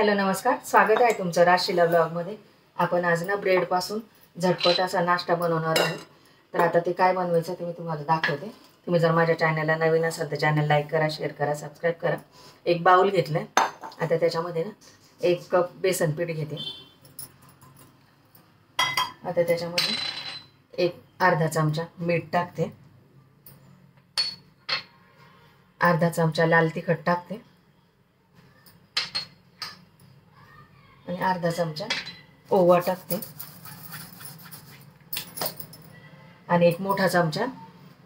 Hello नमस्कार, स्वागत आहे तुमचं राशीला ब्लॉगमध्ये। आपण आज ना ब्रेडपासून झटपट असा नाश्ता बनवणार आहोत। तर आता ते काय बनवायचं ते मी तुम्हाला दाखवते। तुम्ही जर माझ्या चॅनलला नवीन असाल तर चॅनल लाईक करा, शेअर करा, सबस्क्राईब करा। एक बाउल घेतलं, आता त्याच्यामध्ये ना 1 कप बेसन पीठ घेते। आता त्याच्यामध्ये एक अर्धा चमचा मीठ टाकते, अर्धा चमचा लाल तिखट टाकते आणि अर्धा चमचा ओवा टाकते आणि एक मोठा चमचा,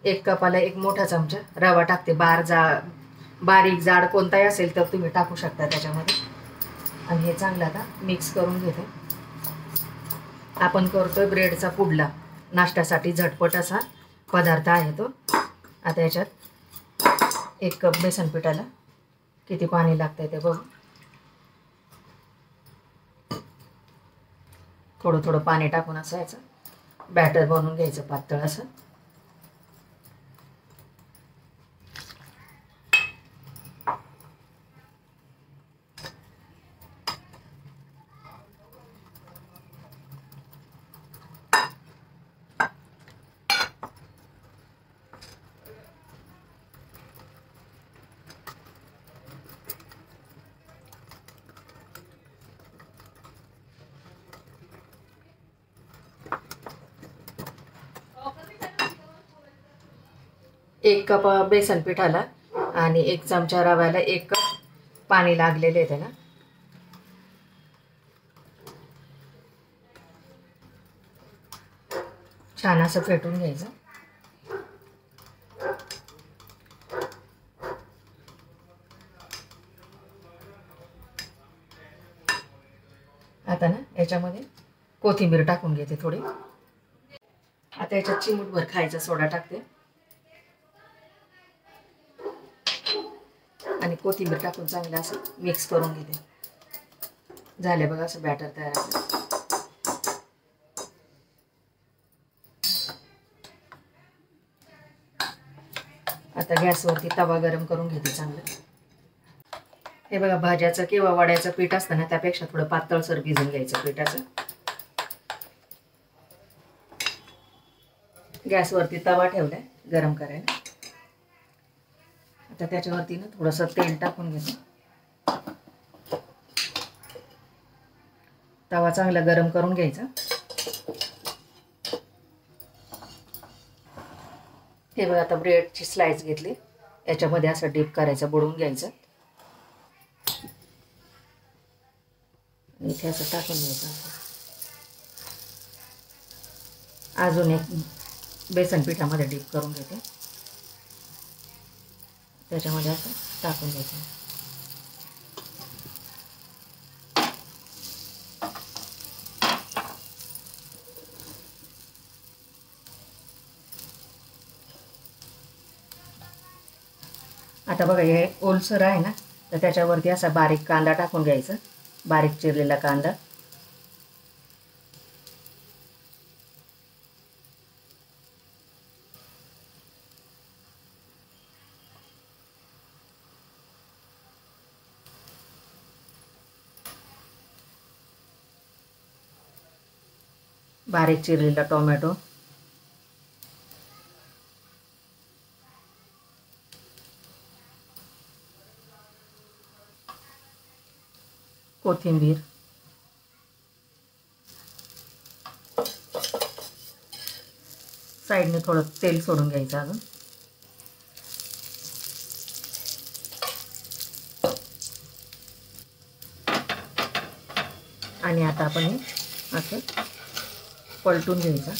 1 कपाला 1 मोठा चमचा रवा टाकते। बारीक जाड कोणताही असेल तर तुम्ही टाकू शकता त्याच्यामध्ये। आणि हे चांगलं आता मिक्स करून घेते। आपण करतोय ब्रेडचा पुडला, नाश्त्यासाठी झटपट असा पदार्थ आहे तो। आता याच्यात 1 कप बेसन पिठाला किती पाणी लागतंय ते बघू। थोडं थोडं पाणी टाकून असं याचं बॅटर बनवून घ्यायचं पातळ असं। एक कप बेसन पिठाला आणि 1 चमचा रव्याला 1 कप पाणी लागलेले आहे त्याला। छान असं फेटून घ्यायचं। आता ना याच्यामध्ये कोथिंबीर टाकून घेते थोडी। आता याच्यात चिमूटभर खायचा सोडा टाकते आणि कोथिंबीर टाकून चांगलं असं मिक्स करून घेते। झाले बघा असं बॅटर तयार आहे। आता गॅसवरती तवा गरम करून घेते चांगलं। हे बघा, भाज्याचं किंवा वड्याचं पीठ असतं ना त्यापेक्षा थोडं पातळसर भिजून घ्यायचं पिठाचं। गॅसवरती तवा ठेवलाय गरम करायला। आता त्याच्यावरती ना थोडंसं तेल टाकून घेते। तवा चांगला गरम करून घ्यायचा। हे बघा, आता ब्रेडची स्लाइस घेतली, याच्यामध्ये असं डीप करायचं, बुडवून घ्यायचं। इथे असं टाकून घ्यायचं। अजून एक बेसन पिठामध्ये डीप करून घेते, त्याच्यामध्ये असं टाकून घ्यायचं। आता बघा, हे ओलसर आहे ना तर त्याच्यावरती असा बारीक कांदा टाकून घ्यायचा, बारीक चिरलेला कांदा। बारीक चिरलेला टोमॅटो, कोथिंबीर, साईडने थोडं तेल सोडून घ्यायचं अजून। आणि आता आपण हे असं पलटून घ्यायचं।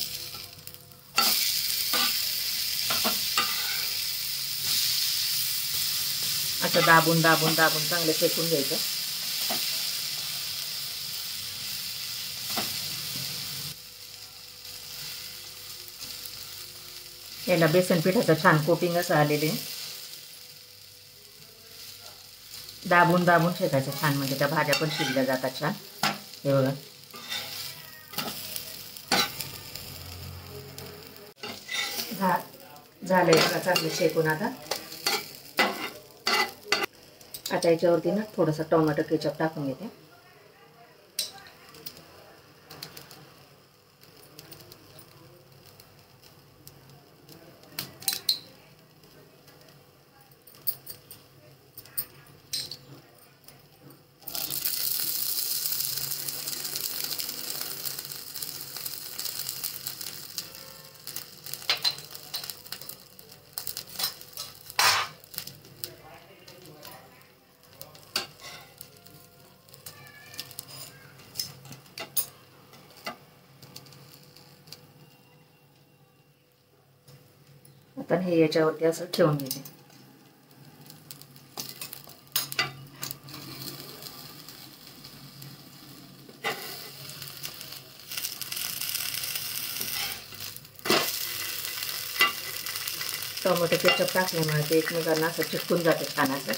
असं दाबून दाबून दाबून चांगलं शेकून घ्यायचं। याला बेसन पिठाचं छान कोटिंग असं आलेले, दाबून दाबून शेकायचं छान, म्हणजे त्या भाज्या पण शिजल्या जातात छान। हे बघा, झालंय बघा चांगलं शेकून। आता याच्यावरती ना थोडंसं टोमॅटो केचप टाकून घेते। पण हे याच्यावरती असं ठेवून घेते. टोमॅटो केचप टाकल्यामुळे ते एकमेकांना असं चिटकून जाते खाण्याचं.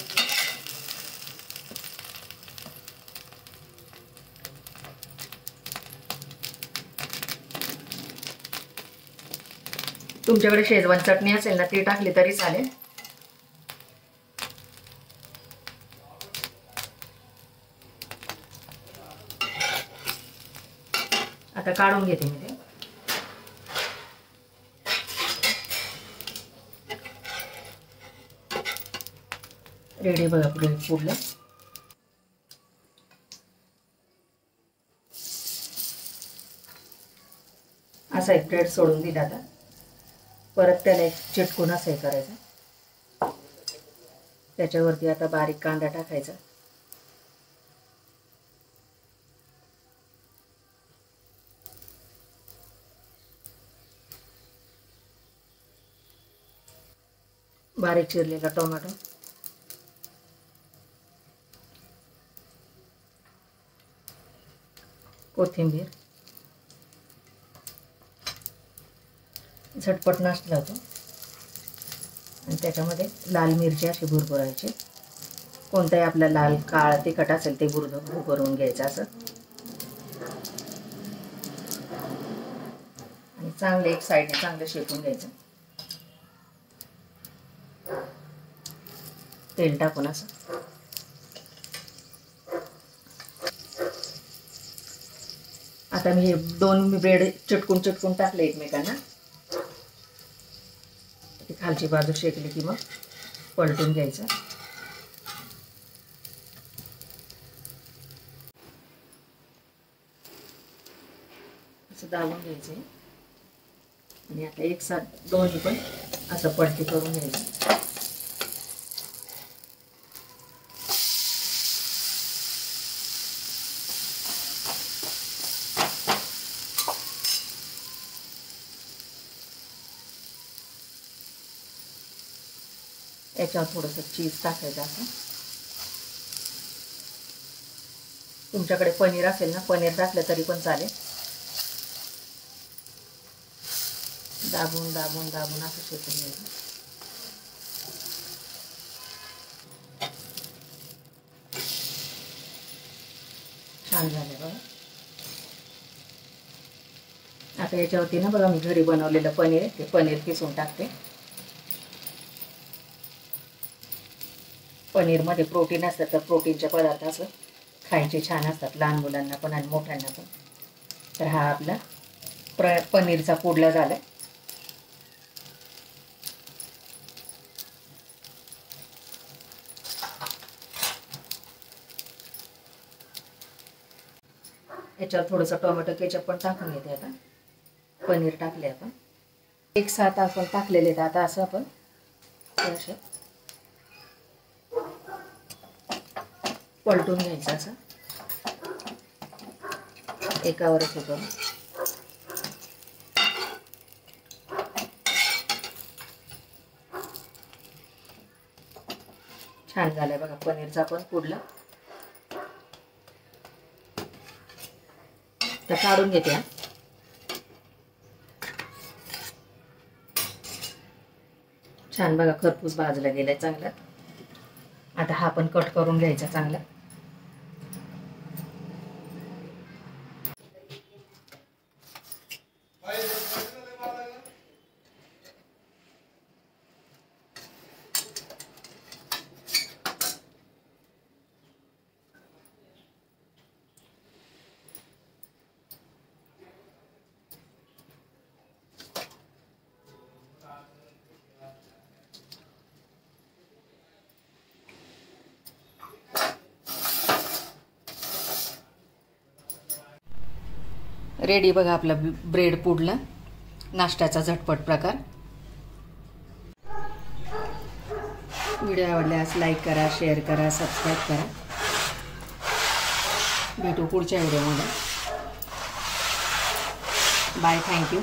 तुमच्याकडे शेजवान चटणी असेल ना ती टाकली तरी चालेल. आता काढून घेते मी ते. रेडी बघा पुढलं. असा एक ब्रेड सोडून दिला. आता परत त्याला एक चिटकून असं हे करायचं. त्याच्यावरती आता बारीक कांदा टाकायचा. बारीक चिरलेला टोमॅटो, कोथिंबीर, झटपट नाश्ता होतो. आणि त्याच्यामध्ये लाल मिरची अशी भुरभुरायची. कोणताही आपला लाल काळा तिखट असेल ते भुरभरून घ्यायचं असं. आणि चांगलं एक साईडने चांगलं शेकून घ्यायचं. तेल टाकून असं. आता मी हे 2 ब्रेड चिटकून टाकले एकमेकांना. खालची बाजू शेकली की मग पलटून घ्यायचं. असं दाबून घ्यायचं. आणि आता एक साथ दोन्ही पण असं पलटी करून घ्यायचं. याच्यावर थोडंसं चीज टाकायचं असं. तुमच्याकडे पनीर असेल ना पनीर टाकलं तरी पण चालेल. दाबून दाबून दाबून असं शेकून घ्यायचं. छान झालं बघा. आता याच्यावरती ना बघा मी घरी बनवलेलं पनीर आहे ते पनीर किसून टाकते. पनीरमध्ये प्रोटीन असतं तर प्रोटीनचे पदार्थ असं खायचे छान असतात लहान मुलांना पण आणि मोठ्यांना पण. तर हा आपला पनीरचा पुडला झाला. याच्यावर थोडंसं टोमॅटो केचप पण टाकून घेते. आता पनीर टाकले आपण एक साथ आपण टाकलेले आहेत. आता असं आपण असे पलटून घ्यायचं असं एकावरच हे करून. छान झालंय बघा पनीरचा पण पुडला. तर काढून घेते. छान बघा खरपूस भाजला गेलाय चांगला. आता हा पण कट करून घ्यायचा चांगला. रेडी बघा आपला ब्रेड पुडला नाश्त्याचा झटपट प्रकार. व्हिडिओ आवडल्यास लाईक करा, शेअर करा, सबस्क्राईब करा. भेटू पुढच्या व्हिडिओमध्ये. बाय. थँक्यू.